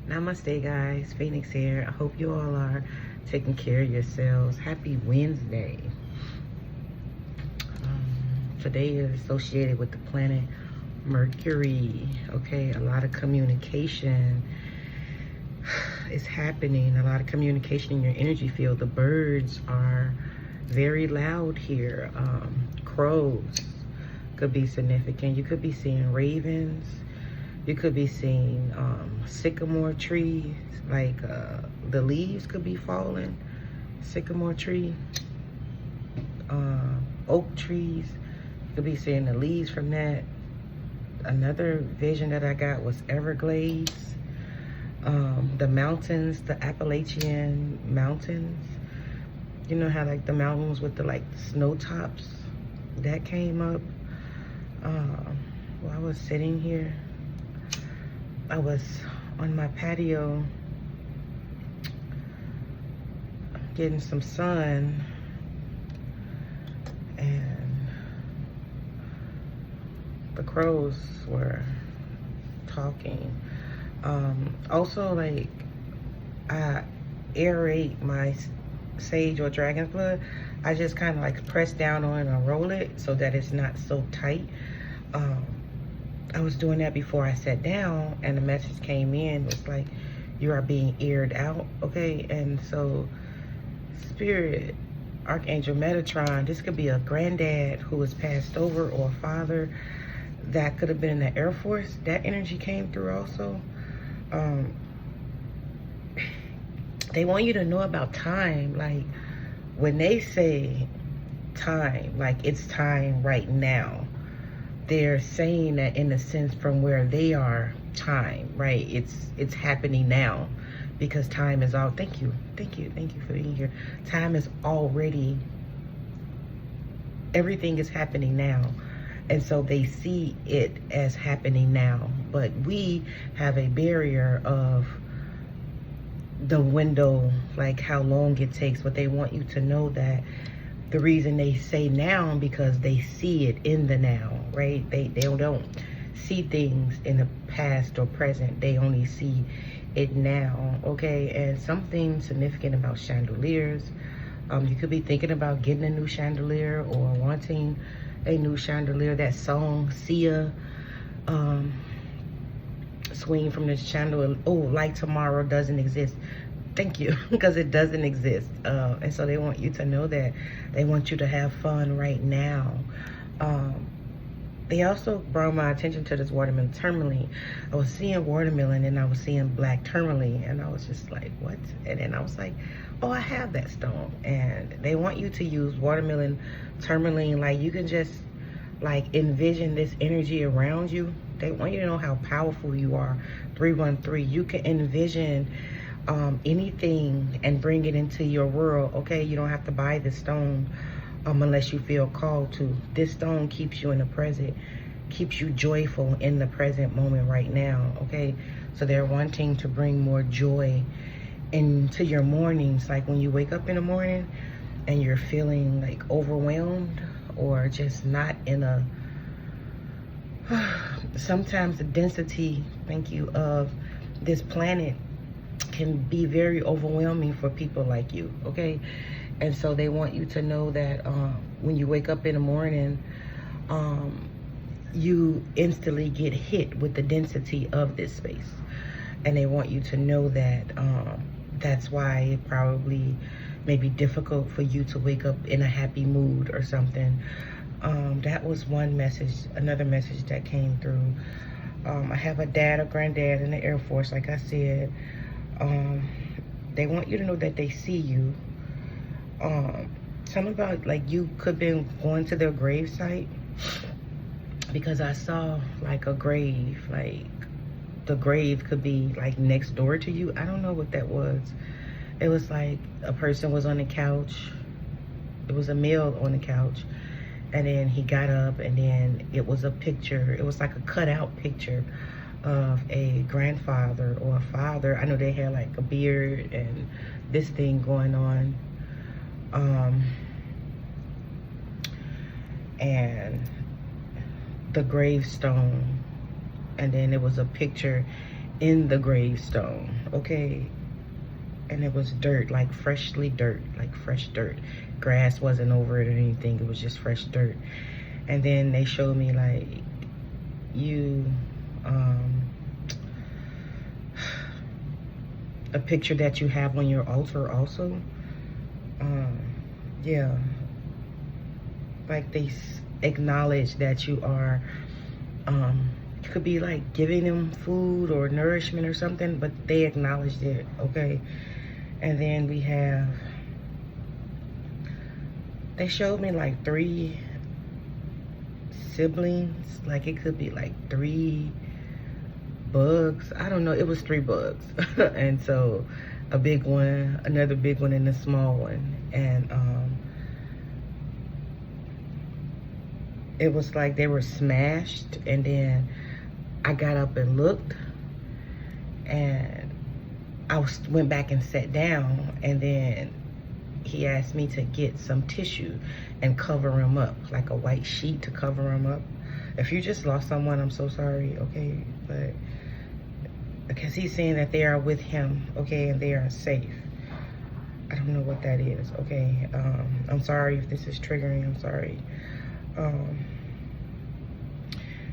Namaste, guys. Phoenix here. I hope you all are taking care of yourselves. Happy Wednesday. Today is associated with the planet Mercury. Okay, a lot of communication is happening. A lot of communication in your energy field. The birds are very loud here. Crows could be significant. You could be seeing ravens. You could be seeing sycamore trees, like the leaves could be falling. Sycamore tree, oak trees. You could be seeing the leaves from that. Another vision that I got was Everglades, the mountains, the Appalachian mountains. You know how like the mountains with the like snow tops, that came up. While I was sitting here, I was on my patio getting some sun, and the crows were talking. Also, like, I aerate my sage or dragon's blood. I just kind of like press down on it and roll it so that it's not so tight. I was doing that before I sat down, and the message came in. It was like, you are being aired out, okay? And so, Spirit, Archangel Metatron, this could be a granddad who was passed over, or a father that could have been in the Air Force. That energy came through also. They want you to know about time. Like, when they say time, like it's time right now, they're saying that in a sense from where they are, time, right? It's happening now, because time is all. Thank you for being here. Time is already, everything is happening now, and so they see it as happening now. But we have a barrier of the window, like how long it takes. But they want you to know that the reason they say now, because they see it in the now, right? They don't see things in the past or present. They only see it now, okay? And something significant about chandeliers. You could be thinking about getting a new chandelier or wanting a new chandelier. That song, Sia, swing from this chandelier. Oh, like tomorrow doesn't exist. Thank you, because it doesn't exist. And so they want you to know that. They want you to have fun right now. They also brought my attention to this watermelon tourmaline. I was seeing watermelon and I was seeing black tourmaline, and I was just like, what? And then I was like, oh, I have that stone. And they want you to use watermelon tourmaline. Like, you can just like envision this energy around you. They want you to know how powerful you are. 313, you can envision anything and bring it into your world, okay? You don't have to buy this stone unless you feel called to. This stone keeps you in the present, keeps you joyful in the present moment right now, okay? So they're wanting to bring more joy into your mornings, like when you wake up in the morning and you're feeling like overwhelmed or just not in a sometimes the density, thank you, of this planet can be very overwhelming for people like you, okay? And so they want you to know that when you wake up in the morning, you instantly get hit with the density of this space. And they want you to know that that's why it probably may be difficult for you to wake up in a happy mood or something. That was one message. Another message that came through. I have a dad or granddad in the Air Force, like I said. They want you to know that they see you. Something about like you could be going to their grave site, because I saw like a grave, like the grave could be like next door to you. I don't know what that was. It was like a person was on the couch. It was a male on the couch, and then he got up, and then it was a picture. It was like a cutout picture of a grandfather or a father. I know they had like a beard and this thing going on. And the gravestone, and then it was a picture in the gravestone, okay? And it was dirt, like freshly dirt, like fresh dirt. Grass wasn't over it or anything, it was just fresh dirt. And then they showed me like you, a picture that you have on your altar also. Yeah, like they acknowledge that you are, could be like giving them food or nourishment or something, but they acknowledged it, okay? And then we have, they showed me like 3 siblings, like it could be like 3 bugs. I don't know, it was 3 bugs. And so a big one, another big one, and a small one. And it was like they were smashed, and then I got up and looked, and I went back and sat down, and then he asked me to get some tissue and cover him up, like a white sheet to cover him up. If you just lost someone, I'm so sorry, okay? But because he's saying that they are with him, okay, and they are safe. I don't know what that is, okay? I'm sorry if this is triggering, I'm sorry.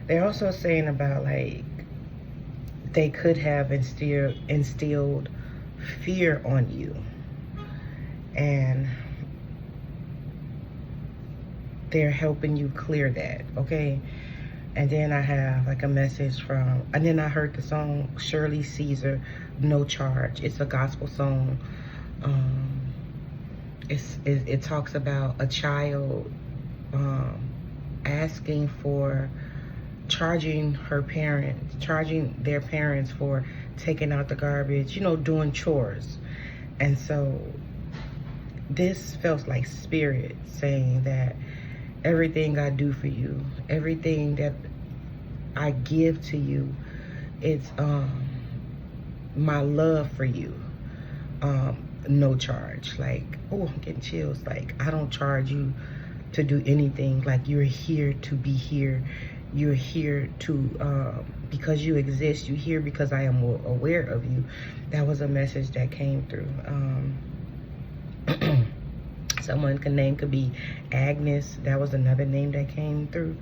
They're also saying about like they could have instilled fear on you, and they're helping you clear that, okay? And then I have like a message from, and then I heard the song Shirley Caesar, No Charge. It's a gospel song. It talks about a child asking for, charging their parents for taking out the garbage, you know, doing chores. And so this felt like spirit saying that everything I do for you, everything that I give to you, it's my love for you, no charge. Like, oh, I'm getting chills. Like, I don't charge you to do anything. Like, you're here to be here. You're here to, because you exist. You're here because I am aware of you. That was a message that came through. Someone's name could be Agnes. That was another name that came through.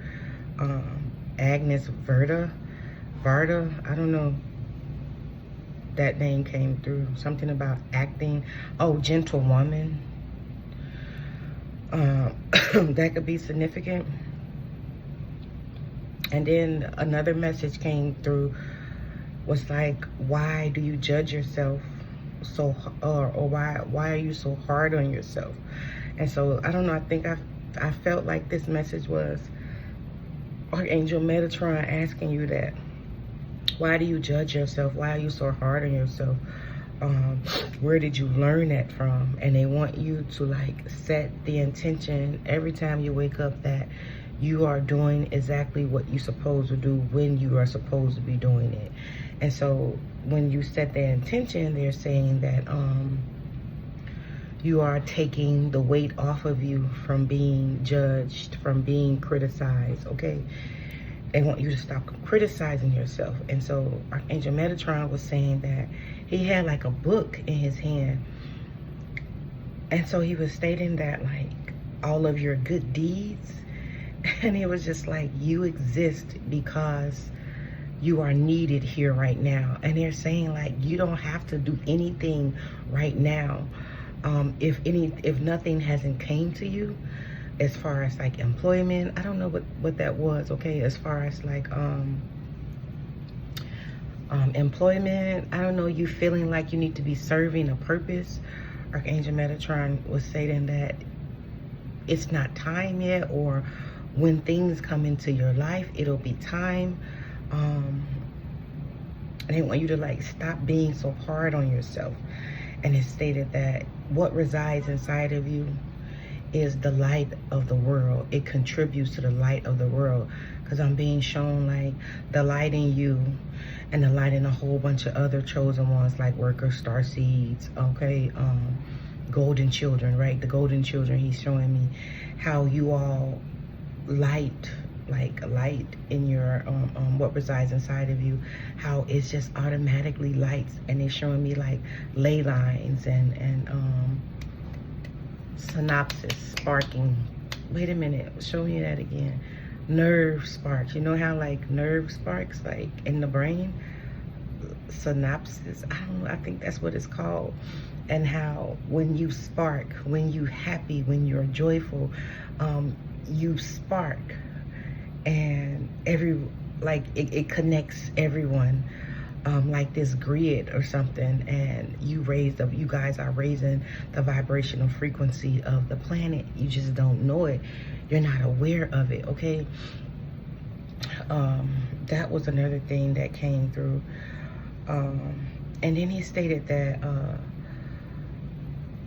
Agnes Varda, I don't know. That name came through. Something about acting. Oh, gentle woman. That could be significant. And then another message came through, was like, why do you judge yourself so, or why are you so hard on yourself? And so I don't know, I think I felt like this message was Archangel Metatron asking you that. Why do you judge yourself? Why are you so hard on yourself? Where did you learn that from? And they want you to like set the intention every time you wake up that you are doing exactly what you're supposed to do when you are supposed to be doing it. And so when you set that intention, they're saying that you are taking the weight off of you from being judged, from being criticized, okay? They want you to stop criticizing yourself. And so Archangel Metatron was saying that he had like a book in his hand. And so he was stating that like all of your good deeds, and he was just like, you exist because you are needed here right now. And they're saying like, you don't have to do anything right now. If nothing hasn't came to you, as far as like employment, I don't know what that was, okay? As far as like employment, I don't know, you feeling like you need to be serving a purpose. Archangel Metatron was saying that it's not time yet, or when things come into your life, it'll be time. And they want you to like stop being so hard on yourself. And it stated that what resides inside of you is the light of the world. It contributes to the light of the world, because I'm being shown like the light in you and the light in a whole bunch of other chosen ones, like workers, star seeds, okay, golden children, right? The golden children, he's showing me how you all light like light in your what resides inside of you, how it's just automatically lights, and it's showing me like ley lines and synopsis sparking. Wait a minute, show me that again. Nerve sparks. You know how like nerve sparks like in the brain? Synopsis, I don't know, I think that's what it's called. And how when you spark, when you happy, when you're joyful, you spark, and it connects everyone, like this grid or something, and you guys are raising the vibrational frequency of the planet. You just don't know it, you're not aware of it. Okay, that was another thing that came through. And then he stated that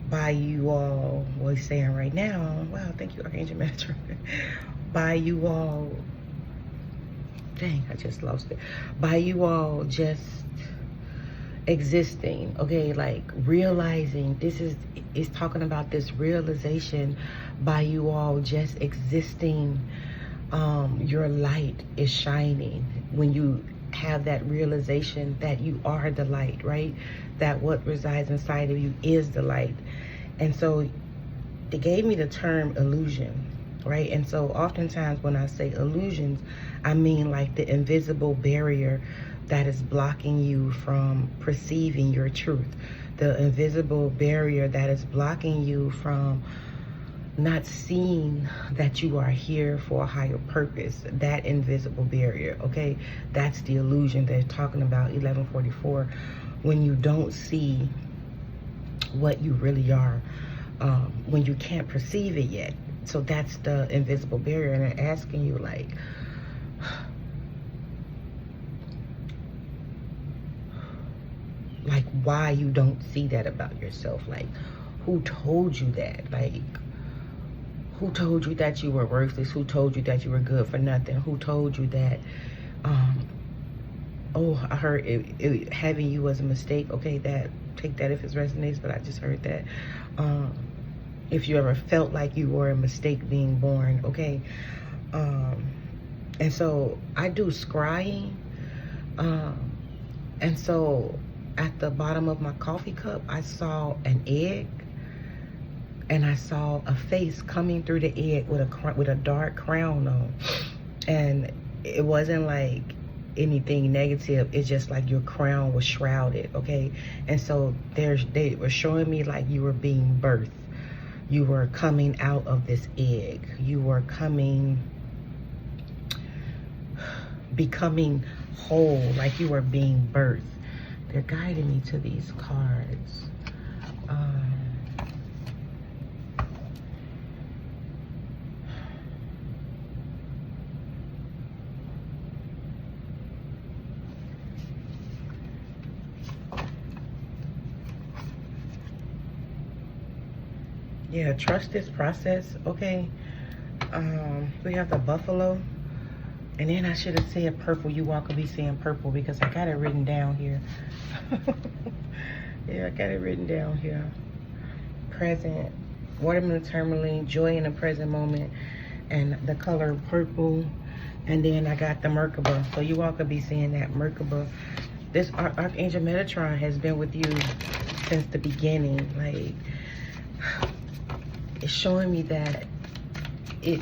by you all, what he's saying right now, wow, thank you, Archangel Metatron, by you all, dang, I just lost it, by you all just existing, okay, like realizing, this is talking about this realization by you all just existing. Your light is shining when you have that realization that you are the light, right? That what resides inside of you is the light. And so it gave me the term illusion, right? And so oftentimes when I say illusions, I mean like the invisible barrier that is blocking you from perceiving your truth, the invisible barrier that is blocking you from not seeing that you are here for a higher purpose. That invisible barrier, okay? That's the illusion they're talking about, 1144, when you don't see what you really are, when you can't perceive it yet. So that's the invisible barrier, and they're asking you like, why you don't see that about yourself. Like, who told you that? Like, who told you that you were worthless? Who told you that you were good for nothing? Who told you that, oh, I heard it having you was a mistake. Okay, take that if it resonates, but I just heard that. If you ever felt like you were a mistake being born, okay? And so I do scrying. And so at the bottom of my coffee cup, I saw an egg. And I saw a face coming through the egg with a dark crown on. And it wasn't like anything negative. It's just like your crown was shrouded, okay? And so they were showing me like you were being birthed. You were coming out of this egg. You were becoming whole, like you were being birthed. They're guiding me to these cards. Yeah, trust this process, okay? We have the buffalo. And then I should have said purple. You all could be seeing purple because I got it written down here. Yeah, I got it written down here. Present, watermelon tourmaline, joy in the present moment, and the color purple. And then I got the Merkaba. So you all could be seeing that Merkaba. This Archangel Metatron has been with you since the beginning. Like, it's showing me that he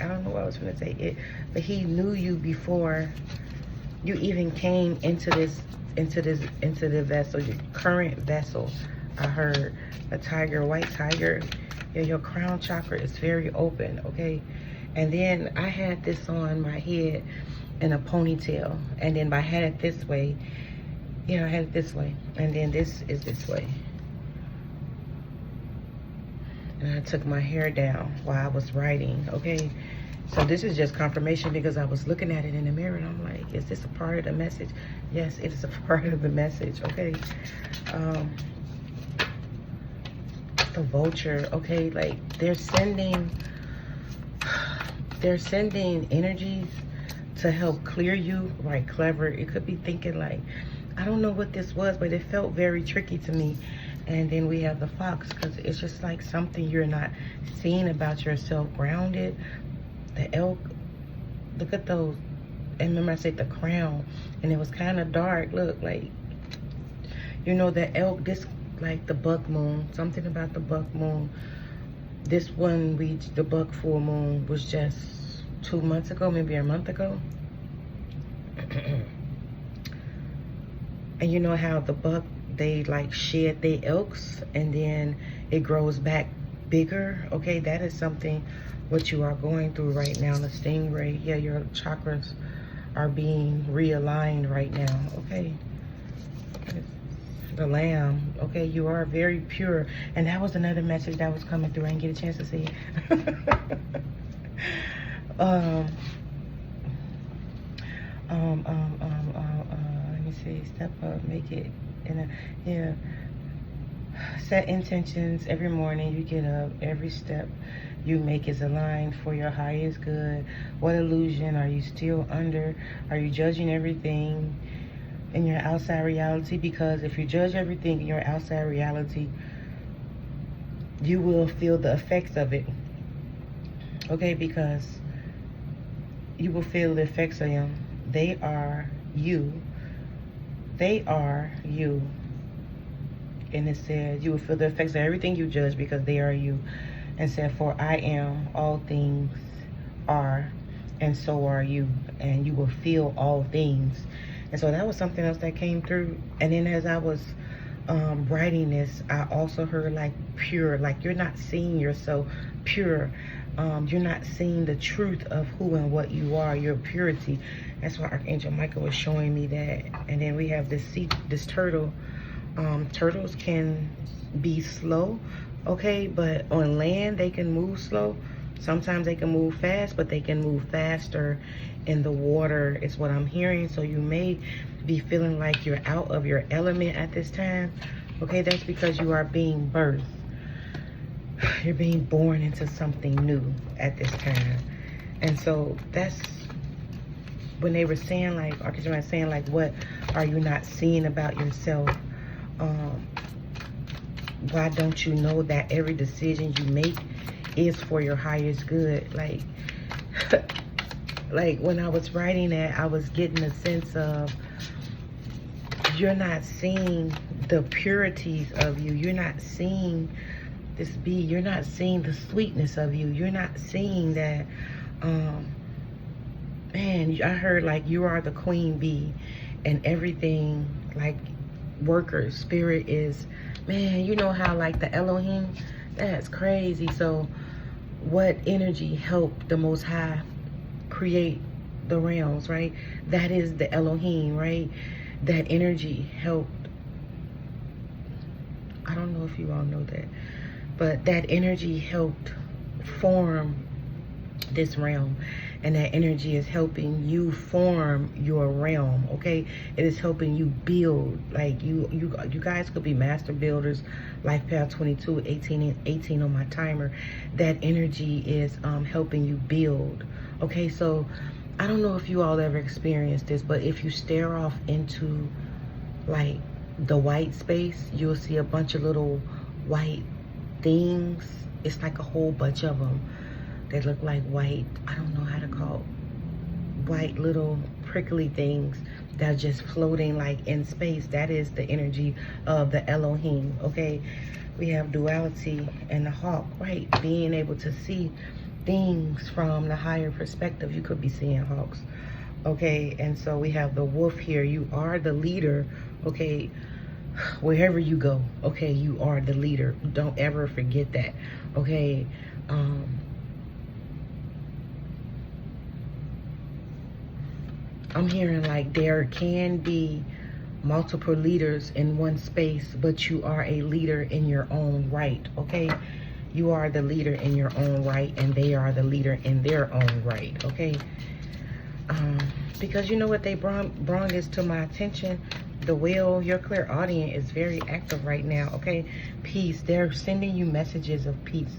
I don't know what I was gonna say it, but he knew you before you even came into the vessel, your current vessel. I heard a tiger, white tiger. Yeah, your crown chakra is very open, okay? And then I had this on my head in a ponytail, and then I had it this way. Yeah, I had it this way, and then this is this way. And I took my hair down while I was writing, okay? So this is just confirmation because I was looking at it in the mirror and I'm like, is this a part of the message? Yes, it is a part of the message, okay? The vulture, okay? Like, they're sending energies to help clear you, right? Clever. It could be thinking like, I don't know what this was, but it felt very tricky to me. And then we have the fox, because it's just like something you're not seeing about yourself. Grounded. the elk, look at those. And remember I said the crown, and it was kind of dark. Look, like, you know, the elk, this, like the buck moon, something about the buck moon. This one reached the buck full moon was just 2 months ago, maybe a month ago. And you know how the buck, they like shed their elks and then it grows back bigger. Okay, that is something what you are going through right now. The stingray, yeah, your chakras are being realigned right now. Okay, the lamb, okay, you are very pure. And that was another message that was coming through. I didn't get a chance to see it. Let me see, step up, make it in a, yeah, set intentions every morning you get up. Every step you make is aligned for your highest good. What illusion are you still under? Are you judging everything in your outside reality? Because if you judge everything in your outside reality, you will feel the effects of it. Okay, because you will feel the effects of them. They are you. They are you. And it says you will feel the effects of everything you judge because they are you. And said, for I am, all things are, and so are you. And you will feel all things. And so that was something else that came through. And then as I was writing this, I also heard like pure, like you're not seeing yourself pure. You're not seeing the truth of who and what you are, your purity. That's why Archangel Michael was showing me that. And then we have this turtle. Turtles can be slow, okay, but on land they can move slow. Sometimes they can move fast, but they can move faster in the water, is what I'm hearing. So you may be feeling like you're out of your element at this time. Okay, that's because you are being birthed. You're being born into something new at this time. And so that's when they were saying, like, Archangel was saying, like, what are you not seeing about yourself? Why don't you know that every decision you make is for your highest good? Like, like when I was writing that, I was getting a sense of you're not seeing the purities of you. You're not seeing this bee. You're not seeing the sweetness of you. You're not seeing that, man, I heard like you are the queen bee and everything, like workers, spirit is, man, you know how like the Elohim, that's crazy. So what energy helped the Most High create the realms, right? That is the Elohim, right? That energy helped, I don't know if you all know that, but that energy helped form this realm, and that energy is helping you form your realm. Okay, it is helping you build. Like you guys could be master builders. Life path 22, 18 on my timer. That energy is helping you build. Okay, so I don't know if you all ever experienced this, but if you stare off into like the white space, you'll see a bunch of little white things. It's like a whole bunch of them. They look like white, I don't know how to call it, white little prickly things that are just floating like in space. That is the energy of the Elohim. Okay, we have duality and the hawk, right? Being able to see things from the higher perspective. You could be seeing hawks. Okay, and so we have the wolf here. You are the leader. Okay, wherever you go, okay, you are the leader. Don't ever forget that. Okay, I'm hearing like there can be multiple leaders in one space, but you are a leader in your own right. Okay, you are the leader in your own right, and they are the leader in their own right. Okay, because you know what, they brought this to my attention. The wheel, your clairaudient is very active right now. Okay, peace. They're sending you messages of peace.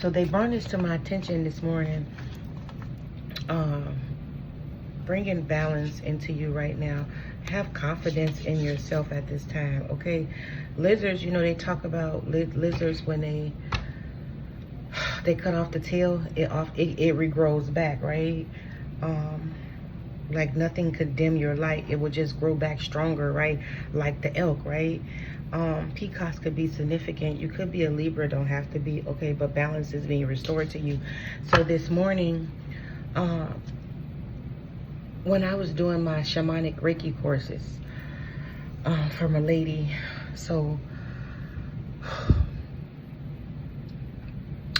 So they brought this to my attention this morning. Bringing balance into you right now. Have confidence in yourself at this time. Okay, lizards, you know, they talk about lizards when they they cut off the tail, it regrows back, right? Like nothing could dim your light. It would just grow back stronger, right? Like the elk, right? Peacocks could be significant. You could be a Libra, don't have to be, okay, but balance is being restored to you. So this morning, when I was doing my shamanic Reiki courses from a lady, so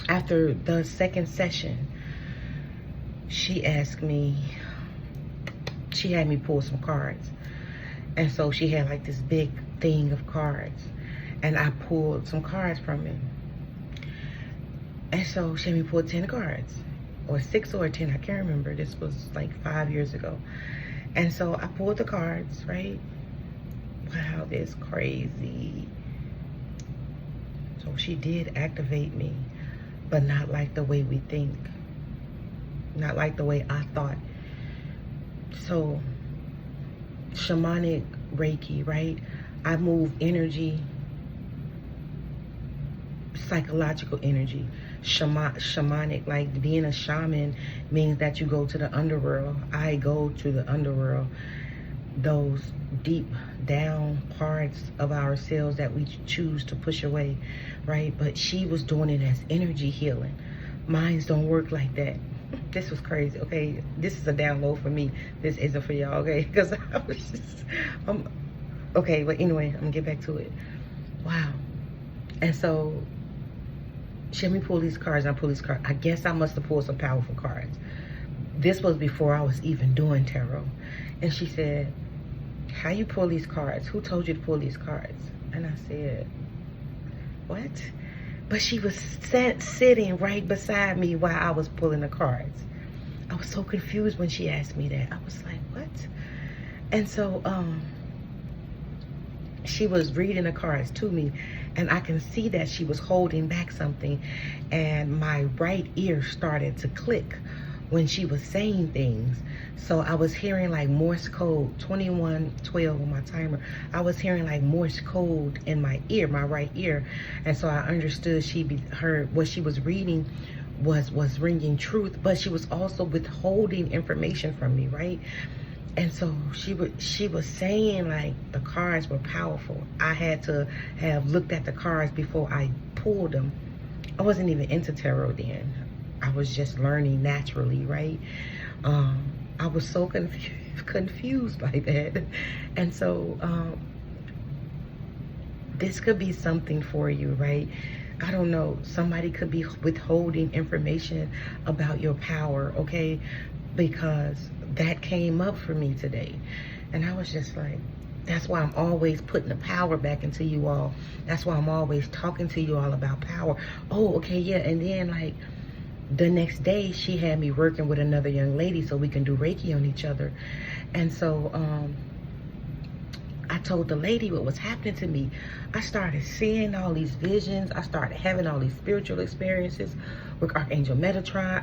after the second session, she asked me, she had me pull some cards. And so she had like this big thing of cards. And I pulled some cards from it. And so she had me pull 10 cards. Or 6 or 10, I can't remember. This was like 5 years ago. And so I pulled the cards, right? Wow, this crazy. So she did activate me, but not like the way we think. Not like the way I thought. So, shamanic Reiki, right? I move energy, psychological energy. Shamanic, like being a shaman means that you go to the underworld. I go to the underworld, those deep down parts of ourselves that we choose to push away, right? But she was doing it as energy healing. Minds don't work like that. This was crazy, okay? This is a download for me. This isn't for y'all, okay? Because I was just, okay, but anyway, I'm gonna get back to it. Wow. And so, she had me pull these cards, and I pulled these cards. I guess I must have pulled some powerful cards. This was before I was even doing tarot. And she said, how you pull these cards? Who told you to pull these cards? And I said, what? But she was sitting right beside me while I was pulling the cards. I was so confused when she asked me that. I was like, what? And so she was reading the cards to me, and I can see that she was holding back something, and my right ear started to click when she was saying things. So I was hearing like Morse code, 2112 on my timer. I was hearing like Morse code in my ear, my right ear. And so I understood what she was reading was ringing truth, but she was also withholding information from me, right? And so she was saying like the cards were powerful. I had to have looked at the cards before I pulled them. I wasn't even into tarot then. I was just learning naturally, right? I was so confused by that. And so this could be something for you, right? I don't know. Somebody could be withholding information about your power, okay? Because that came up for me today. And I was just like, that's why I'm always putting the power back into you all. That's why I'm always talking to you all about power. Oh, okay, yeah. And then like, the next day, she had me working with another young lady so we can do Reiki on each other. And so I told the lady what was happening to me. I started seeing all these visions. I started having all these spiritual experiences with Archangel Metatron.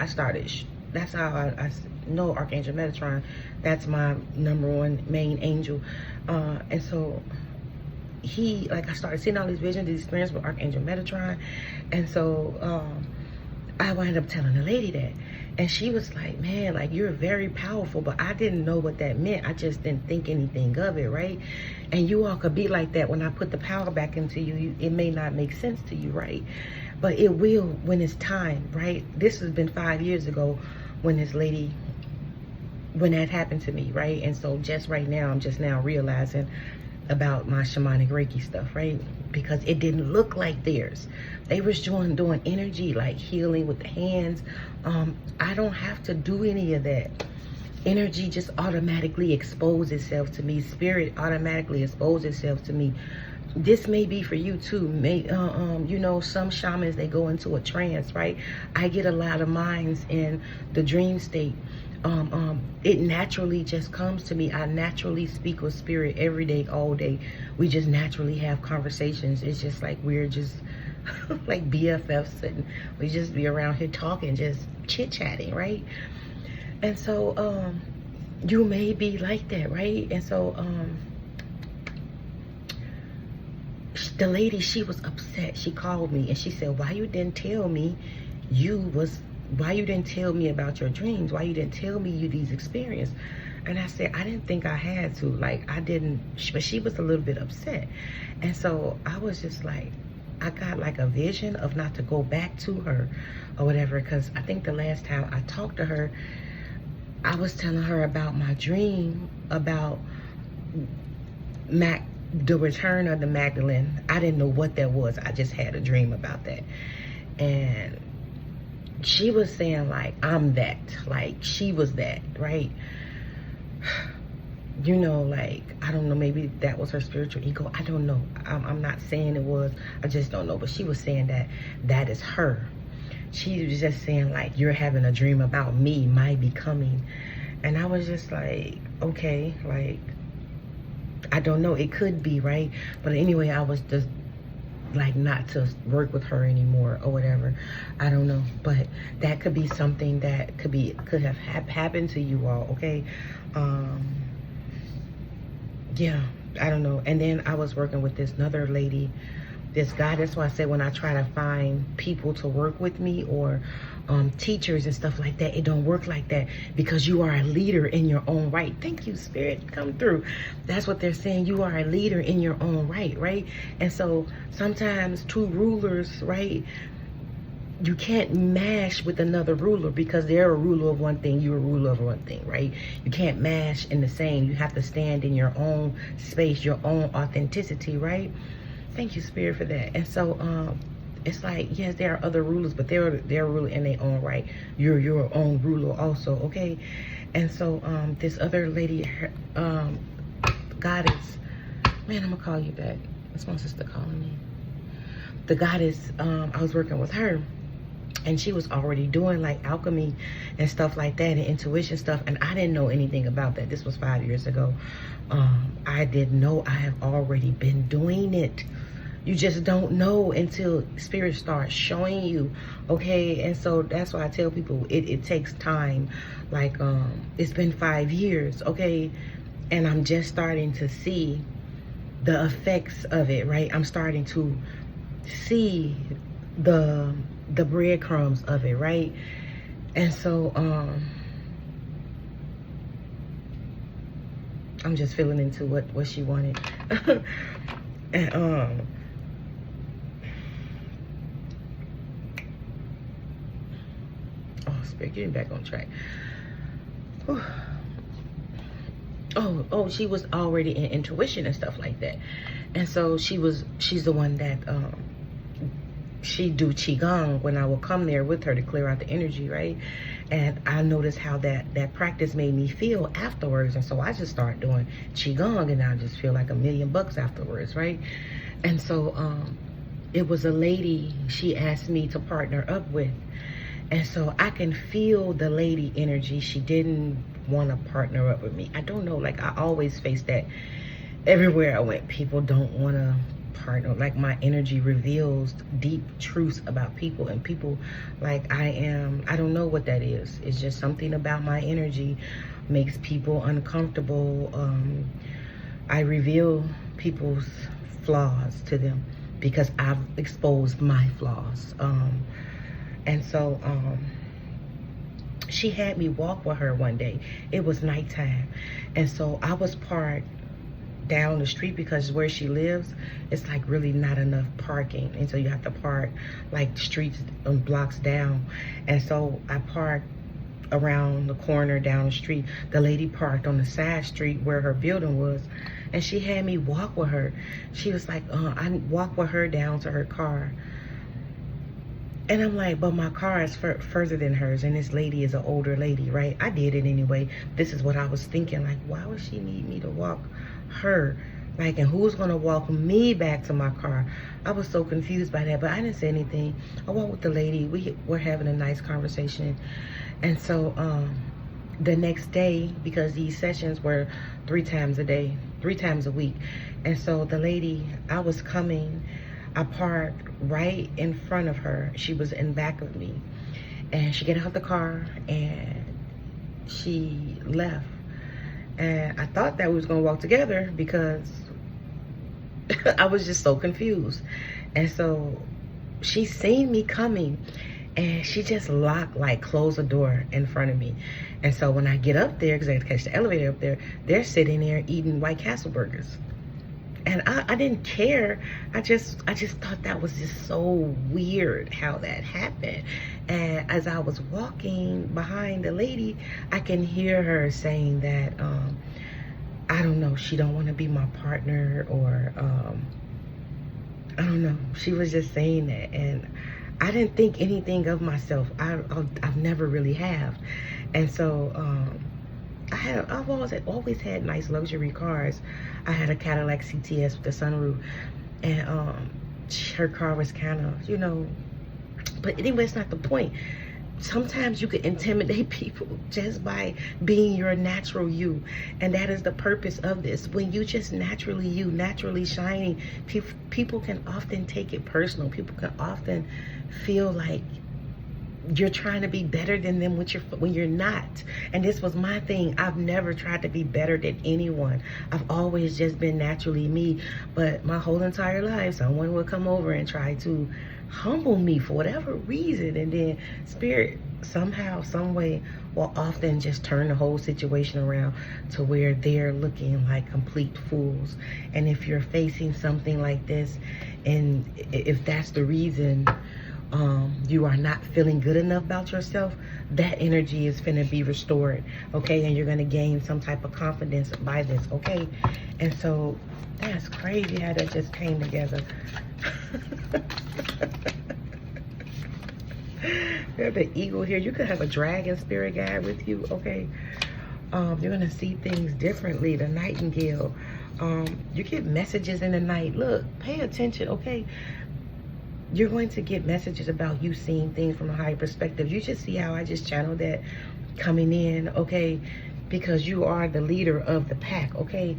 That's how I know Archangel Metatron. That's my #1 main angel. And so I started seeing all these visions, these experiences with Archangel Metatron. And so I wound up telling the lady that. And she was like, man, like, you're very powerful, but I didn't know what that meant. I just didn't think anything of it, right? And you all could be like that when I put the power back into you. It may not make sense to you, right? But it will when it's time, right? This has been 5 years ago when that happened to me, right? And so just right now, I'm just now realizing about my shamanic Reiki stuff, right? Because it didn't look like theirs. They was doing energy, like healing with the hands. I don't have to do any of that. Energy just automatically exposes itself to me. Spirit automatically exposes itself to me. This may be for you too. You know, some shamans, they go into a trance, right? I get a lot of minds in the dream state. It naturally just comes to me. I naturally speak with spirit every day, all day. We just naturally have conversations. It's just like we're just like BFFs, and we just be around here talking, just chit-chatting, right? And so you may be like that, right? And so the lady, she was upset. She called me and she said, why you didn't tell me why you didn't tell me about your dreams? Why you didn't tell me these experiences? And I said, I didn't think I had to. Like, I didn't, but she was a little bit upset. And so I was just like, I got like a vision of not to go back to her or whatever. Because I think the last time I talked to her, I was telling her about my dream about the return of the Magdalene. I didn't know what that was. I just had a dream about that. And she was saying like, I'm that. Like, she was that, right? You know, like, I don't know, maybe that was her spiritual ego. I don't know. I'm not saying it was. I just don't know. But she was saying that is her. She was just saying like, you're having a dream about me, my becoming. And I was just like, okay, like, I don't know. It could be, right? But anyway, I was just like not to work with her anymore or whatever. I don't know. But that could be something that could have happened to you all, okay? Yeah, I don't know. And then I was working with this another lady, this guy. That's why I said when I try to find people to work with me or teachers and stuff like that, it don't work like that, because you are a leader in your own right. Thank you, Spirit, come through. That's what they're saying. You are a leader in your own right, right? And so sometimes two rulers, right, you can't mash with another ruler, because they're a ruler of one thing, you're a ruler of one thing, right? You can't mash in the same. You have to stand in your own space, your own authenticity, right? Thank you, Spirit, for that. And so it's like, yes, there are other rulers, but they're a ruler in their own right. You're your own ruler also, okay? And so this other lady, goddess, man, I'm gonna call you back. That's my sister calling me. The goddess, I was working with her, and she was already doing like alchemy and stuff like that, and intuition stuff, and I didn't know anything about that. This was 5 years ago. I didn't know I have already been doing it. You just don't know until Spirit starts showing you, okay? And so that's why I tell people it takes time. Like, it's been 5 years, okay? And I'm just starting to see the effects of it, right? I'm starting to see the breadcrumbs of it, right? And so I'm just feeling into what she wanted. And oh, Spirit, getting back on track. Whew. Oh, she was already in intuition and stuff like that. And so she's the one that she do qigong when I will come there with her to clear out the energy, right? And I noticed how that practice made me feel afterwards. And so I just started doing qigong, and I just feel like $1,000,000 afterwards, right? And so it was a lady she asked me to partner up with. And so I can feel the lady energy. She didn't want to partner up with me. I don't know, like, I always face that everywhere I went. People don't want to partner. Like, my energy reveals deep truths about people, and people, like, I don't know what that is. It's just something about my energy makes people uncomfortable. I reveal people's flaws to them because I've exposed my flaws. And so she had me walk with her one day. It was nighttime. And so I was parked down the street, because where she lives, it's like really not enough parking. And so you have to park like streets and blocks down. And so I parked around the corner down the street. The lady parked on the side street where her building was. And she had me walk with her. She was like, I walked with her down to her car. And I'm like, but my car is further than hers, and this lady is an older lady, right? I did it anyway. This is what I was thinking, like, why would she need me to walk her? Like, and who's gonna walk me back to my car? I was so confused by that, but I didn't say anything. I walked with the lady. We were having a nice conversation. And so the next day, because these sessions were 3 times a day, 3 times a week. And so the lady, I was coming, I parked right in front of her. She was in back of me. And she got out the car and she left. And I thought that we was gonna walk together, because I was just so confused. And so she seen me coming, And she just locked, like, closed the door in front of me. And so when I get up there, because I had to catch the elevator up there, they're sitting there eating White Castle burgers. And I didn't care. I just thought that was just so weird how that happened. And as I was walking behind the lady, I can hear her saying that, I don't know, she don't want to be my partner, or I don't know. She was just saying that, and I didn't think anything of myself. I've never really have. And so I've always had nice luxury cars. I had a Cadillac CTS with the sunroof, and her car was kind of, you know, but anyway, it's not the point. Sometimes you can intimidate people just by being your natural you, and that is the purpose of this. When you just naturally you, naturally shining, people can often take it personal. People can often feel like you're trying to be better than them when you're not. And this was my thing. I've never tried to be better than anyone. I've always just been naturally me. But my whole entire life, someone would come over and try to humble me for whatever reason, and then spirit somehow, some way, will often just turn the whole situation around to where they're looking like complete fools. And if you're facing something like this, and if that's the reason you are not feeling good enough about yourself, that energy is finna be restored, okay? And you're gonna gain some type of confidence by this, okay? And so that's crazy how that just came together. We have the eagle here. You could have a dragon spirit guide with you, okay? You're gonna see things differently. The nightingale. You get messages in the night. Look, pay attention, okay? You're going to get messages about you seeing things from a higher perspective. You just see how I just channeled that coming in, okay? Because you are the leader of the pack, okay?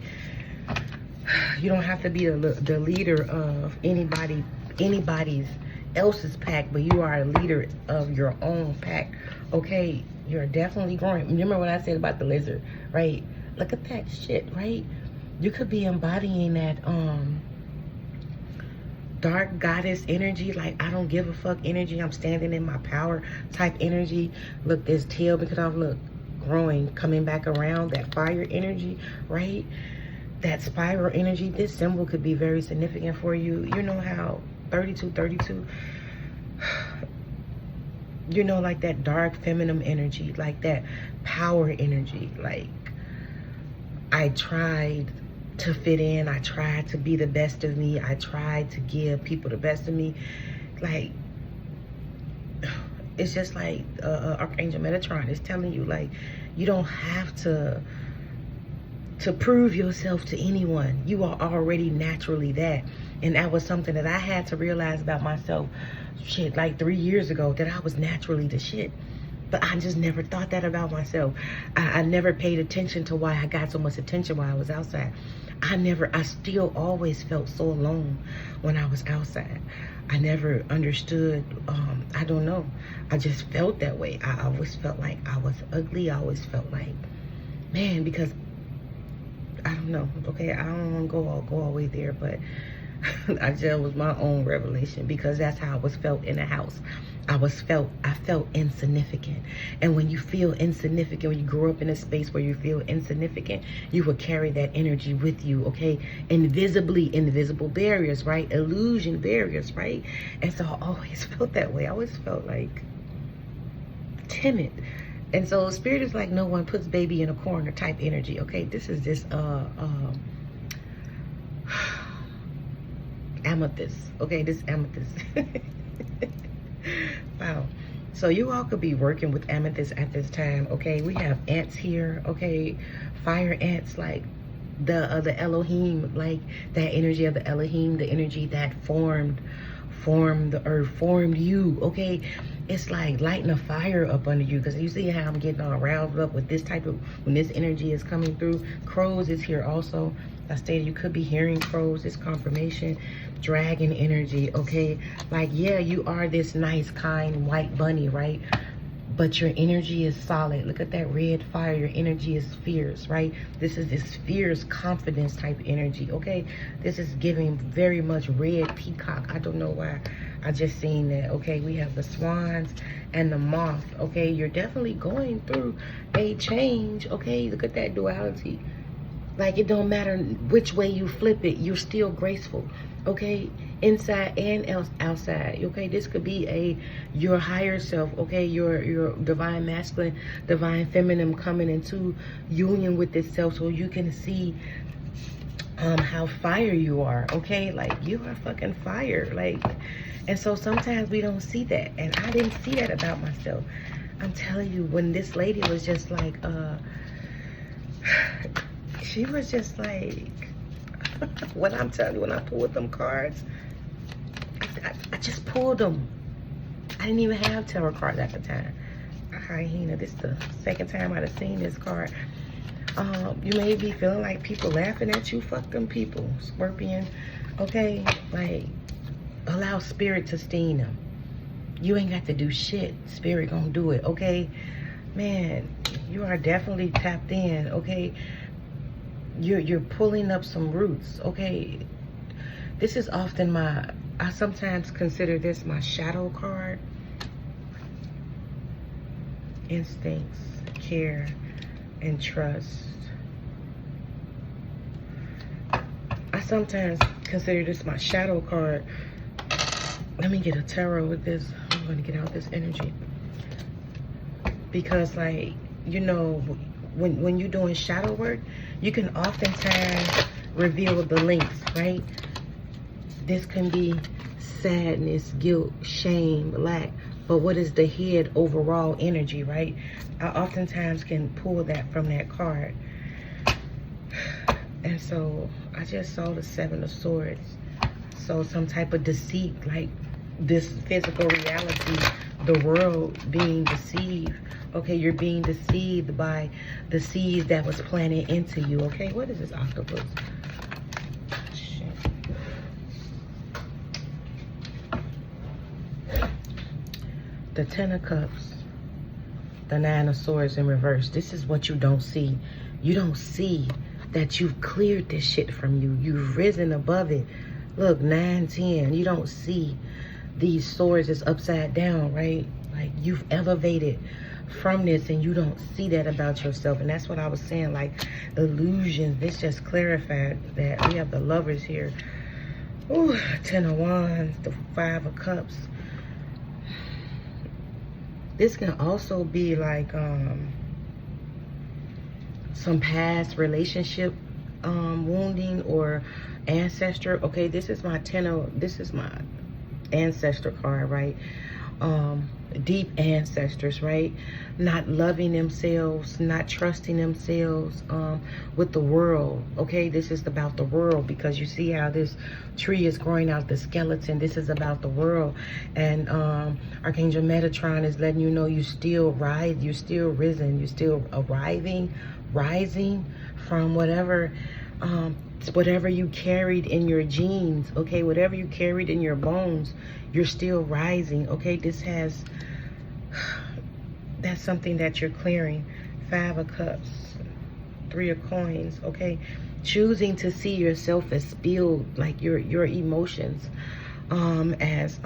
You don't have to be the leader of anybody's else's pack, but you are a leader of your own pack, okay? You're definitely growing. Remember what I said about the lizard, right? Look at that shit, right? You could be embodying that dark goddess energy, like I don't give a fuck energy, I'm standing in my power type energy. Look, this tail, because I'm, look, growing, coming back around, that fire energy, right? That spiral energy. This symbol could be very significant for you. You know how 32, you know, like that dark feminine energy, like that power energy. Like, I tried to fit in, I tried to be the best of me, I tried to give people the best of me. Like, it's just like Archangel Metatron is telling you, like, you don't have to prove yourself to anyone. You are already naturally that. And that was something that I had to realize about myself, shit, like 3 years ago, that I was naturally the shit. But I just never thought that about myself. I never paid attention to why I got so much attention while I was outside. I still always felt so alone when I was outside. I never understood, I don't know. I just felt that way. I always felt like I was ugly. I always felt like, man, because I don't know, okay? I don't want to go all the way there, but I just was my own revelation, because that's how I was felt in the house. I felt insignificant. And when you feel insignificant, when you grow up in a space where you feel insignificant, you will carry that energy with you, okay? Invisible barriers, right? Illusion barriers, right? And so I always felt that way. I always felt like timid. And so spirit is like, no one puts baby in a corner type energy, okay? This is this amethyst, okay? This amethyst. Wow. So you all could be working with amethyst at this time, okay? We have ants here, okay? Fire ants, like the Elohim, like that energy of the Elohim, the energy that formed the earth, formed you, okay? It's like lighting a fire up under you, because you see how I'm getting all roused up with this type of, when this energy is coming through. Crows is here also. I stated you could be hearing crows. It's confirmation. Dragon energy, okay? Like, yeah, you are this nice, kind, white bunny, right? But your energy is solid. Look at that red fire. Your energy is fierce, right? This is this fierce confidence type energy, okay? This is giving very much red peacock. I don't know why I just seen that. Okay, we have the swans and the moth. Okay, you're definitely going through a change. Okay, look at that duality. Like, it don't matter which way you flip it, you're still graceful. Okay, inside and outside. Okay, this could be your higher self. Okay, your divine masculine, divine feminine coming into union with itself, so you can see how fire you are. Okay, like, you are fucking fire. Like, and so sometimes we don't see that, and I didn't see that about myself. I'm telling you, when this lady was just like she was just like, when I'm telling you, when I pulled them cards, I just pulled them. I didn't even have tarot cards at the time. Hyena, this is the second time I've seen this card. You may be feeling like people laughing at you. Fuck them people, Scorpion. Okay, like, allow spirit to sting them. You ain't got to do shit. Spirit gonna do it. Okay, man, you are definitely tapped in. Okay, you're pulling up some roots. Okay, this is often I sometimes consider this my shadow card. Instincts, care, and trust. I sometimes consider this my shadow card. Let me get a tarot with this. I'm going to get out this energy. Because, like, you know, when you're doing shadow work, you can oftentimes reveal the links, right? This can be sadness, guilt, shame, lack. But what is the head overall energy, right? I oftentimes can pull that from that card. And so I just saw the Seven of Swords. So some type of deceit, like this physical reality, the world being deceived. Okay, you're being deceived by the seeds that was planted into you. Okay, what is this octopus? Shit. The Ten of Cups, the Nine of Swords in reverse. This is what you don't see. You don't see that you've cleared this shit from you. You've risen above it. Look, 9, 10. You don't see these swords is upside down, right? Like, you've elevated from this, and you don't see that about yourself. And that's what I was saying, like, illusions. This just clarified that. We have the Lovers here. Ooh, 10 of Wands, the 5 of Cups. This can also be like some past relationship wounding or ancestor. Okay, this is my this is my ancestor card, right? Deep ancestors, right? Not loving themselves, not trusting themselves with the world. Okay, this is about the world, because you see how this tree is growing out the skeleton. This is about the world. And Archangel Metatron is letting you know you still rise, you're still risen, you're still rising from whatever whatever you carried in your genes. Okay, whatever you carried in your bones, you're still rising. Okay, that's something that you're clearing. 5 of Cups, 3 of Coins. Okay, choosing to see yourself as spilled, like your emotions, as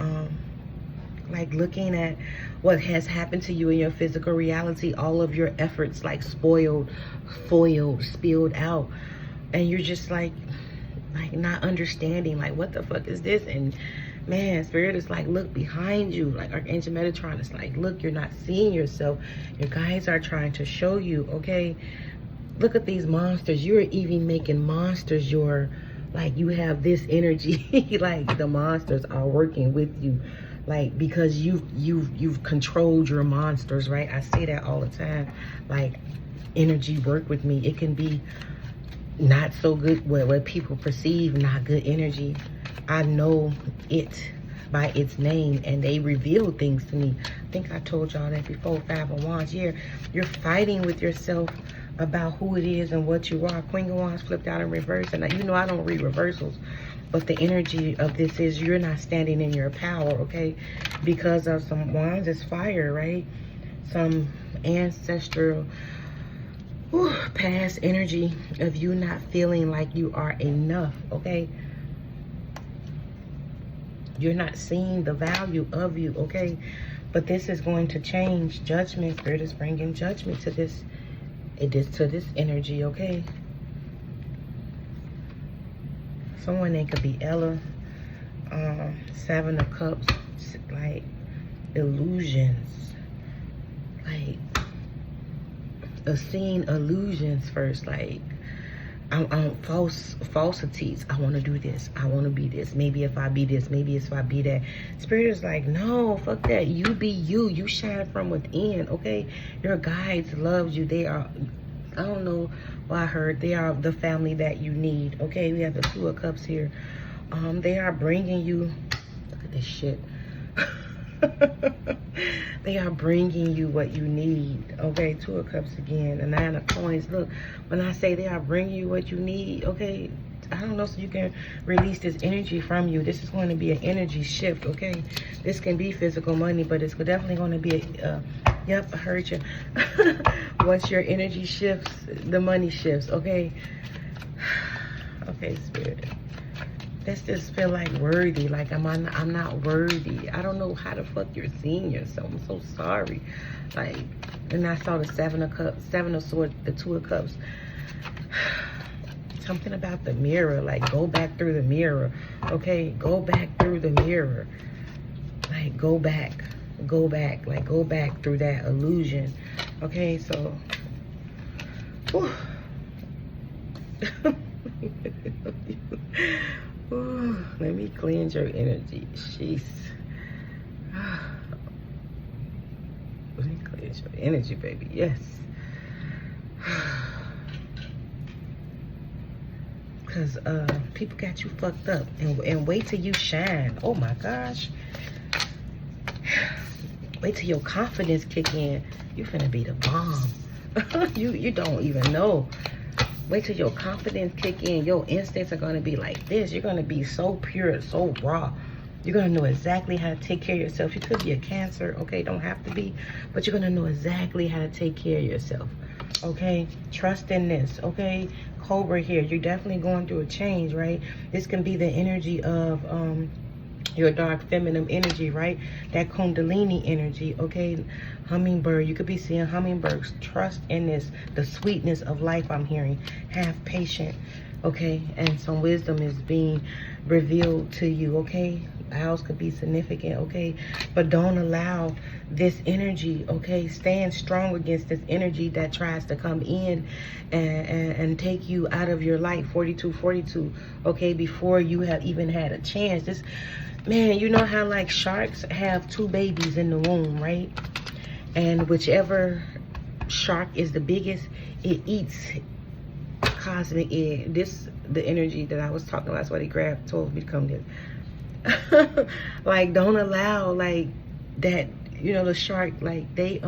like looking at what has happened to you in your physical reality, all of your efforts like spoiled, foiled, spilled out, and you're just like not understanding, like, what the fuck is this? And man, Spirit is like, look behind you. Like Archangel Metatron is like, look, you're not seeing yourself. Your guides are trying to show you. Okay, look at these monsters. You're even making monsters your, like, you have this energy. Like, the monsters are working with you, like, because you've controlled your monsters, right? I say that all the time. Like, energy work with me. It can be not so good, what people perceive not good energy. I know it by its name, and they reveal things to me. I think I told y'all that before. 5 of Wands. Yeah, you're fighting with yourself about who it is and what you are. Queen of Wands flipped out in reverse, and you know I don't read reversals, but the energy of this is you're not standing in your power. Okay, because of some Wands is fire, right? Some ancestral past energy of you not feeling like you are enough. Okay, You're not seeing the value of you, okay? But this is going to change. Judgment. Spirit is bringing judgment to this. It is to this energy, okay? Someone name could be Ella. 7 of Cups. Like illusions. Like seeing illusions first. Like falsities. I want to do this. I want to be this. Maybe if I be this, maybe if I be that. Spirit is like, no, fuck that. You be you. You shine from within, okay? Your guides loves you. They are, I don't know why I heard, they are the family that you need, okay? We have the 2 of Cups here. They are bringing you, look at this shit. They are bringing you what you need, okay? 2 of Cups again, the 9 of Coins. Look, when I say they are bringing you what you need, okay, I don't know, so you can release this energy from you. This is going to be an energy shift, okay? This can be physical money, but it's definitely going to be a, yep, I heard you. Once your energy shifts, the money shifts, okay? Okay, Spirit. Let's just feel like worthy, like I'm not worthy. I don't know how the fuck you're seeing yourself. I'm so sorry. Like, and I saw the 7 of Cups, 7 of Swords, the 2 of Cups. Something about the mirror, like go back through the mirror, okay? Go back through the mirror. Like go back, like go back through that illusion, okay? So, ooh, let me cleanse your energy. Jeez. Let me cleanse your energy, baby. Yes. Because people got you fucked up. And wait till you shine. Oh my gosh. Wait till your confidence kick in. You finna be the bomb. you don't even know. Wait till your confidence kick in. Your instincts are going to be like this. You're going to be so pure, so raw. You're going to know exactly how to take care of yourself. You could be a Cancer, okay? Don't have to be. But you're going to know exactly how to take care of yourself, okay? Trust in this, okay? Cobra here. You're definitely going through a change, right? This can be the energy of your dark feminine energy, right? That Kundalini energy, okay? Hummingbird, you could be seeing hummingbirds. Trust in this, the sweetness of life I'm hearing. Have patience, okay? And some wisdom is being revealed to you, okay? House could be significant, okay? But don't allow this energy, okay? Stand strong against this energy that tries to come in and take you out of your life. 4242, okay? Before you have even had a chance. This, man, you know how like sharks have 2 babies in the womb, right? And whichever shark is the biggest, it eats cosmic egg. This, the energy that I was talking about, that's why they told me to come there. Like, don't allow like that, you know, the shark, like they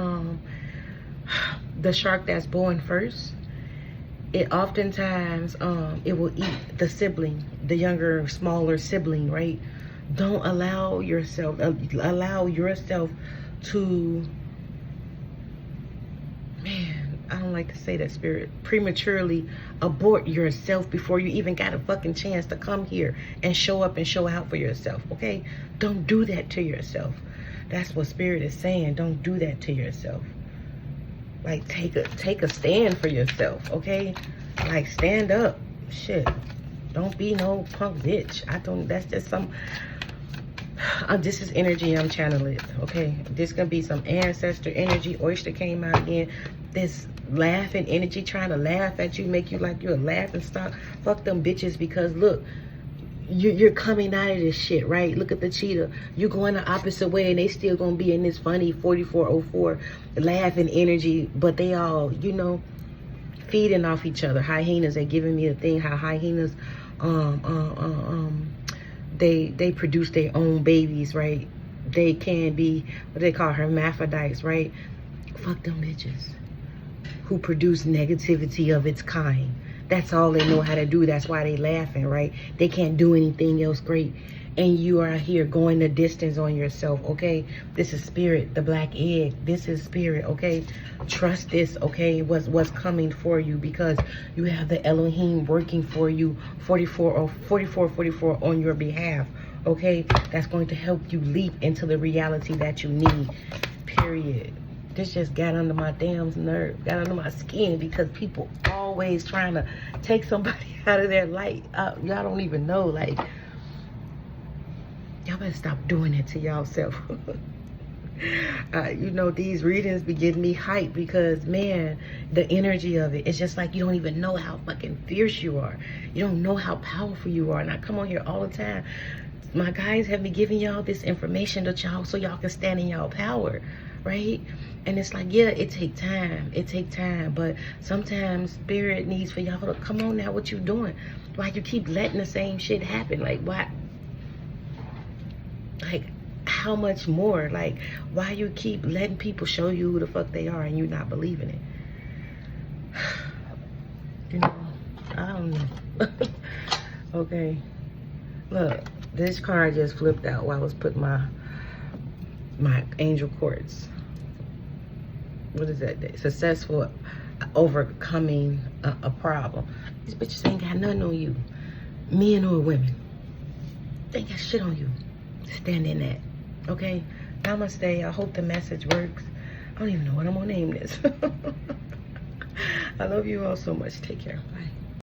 the shark that's born first, it oftentimes it will eat the sibling, the younger, smaller sibling, right? Don't allow yourself to, man, I don't like to say that, Spirit, prematurely abort yourself before you even got a fucking chance to come here and show up and show out for yourself, okay? Don't do that to yourself. That's what Spirit is saying. Don't do that to yourself. Like, take a stand for yourself, okay? Like, stand up. Shit. Don't be no punk bitch. That's just some, this is energy I'm channeling, okay? This gonna be some ancestor energy. Oyster came out again. This laughing energy, trying to laugh at you, make you like you're a laughing stock. Fuck them bitches, because look, you're coming out of this shit, right? Look at the cheetah. You're going the opposite way, and they still gonna be in this funny 4404 laughing energy, but they all, you know, feeding off each other. Hyenas, they giving me a thing how hyenas they produce their own babies, right? They can be what they call hermaphrodites, right? Fuck them bitches who produce negativity of its kind. That's all they know how to do. That's why they laughing, right? They can't do anything else great. And you are here going the distance on yourself, okay? This is Spirit, the black egg. This is Spirit, okay? Trust this, okay? What's coming for you, because you have the Elohim working for you 44 on your behalf, okay? That's going to help you leap into the reality that you need, period. This just got under my damn nerve, got under my skin, because people always trying to take somebody out of their light. Y'all don't even know, like, y'all better stop doing it to y'all self. You know, these readings be getting me hyped because, man, the energy of it, it's just like you don't even know how fucking fierce you are. You don't know how powerful you are. And I come on here all the time. My guys have been giving y'all this information to y'all so y'all can stand in y'all power, right? And it's like, yeah, it take time. It take time. But sometimes spirit needs for y'all to come on now. What you doing? Why you keep letting the same shit happen? Like, why? Like, how much more? Like, why you keep letting people show you who the fuck they are and you not believing it? You know, I don't know. Okay, look, this card just flipped out while I was putting my angel quartz. What is that? Successful overcoming a problem. These bitches ain't got nothing on you, men or women. They ain't got shit on you. Stand in that. Okay, namaste. I hope the message works. I don't even know what I'm gonna name this. I love you all so much. Take care. Bye.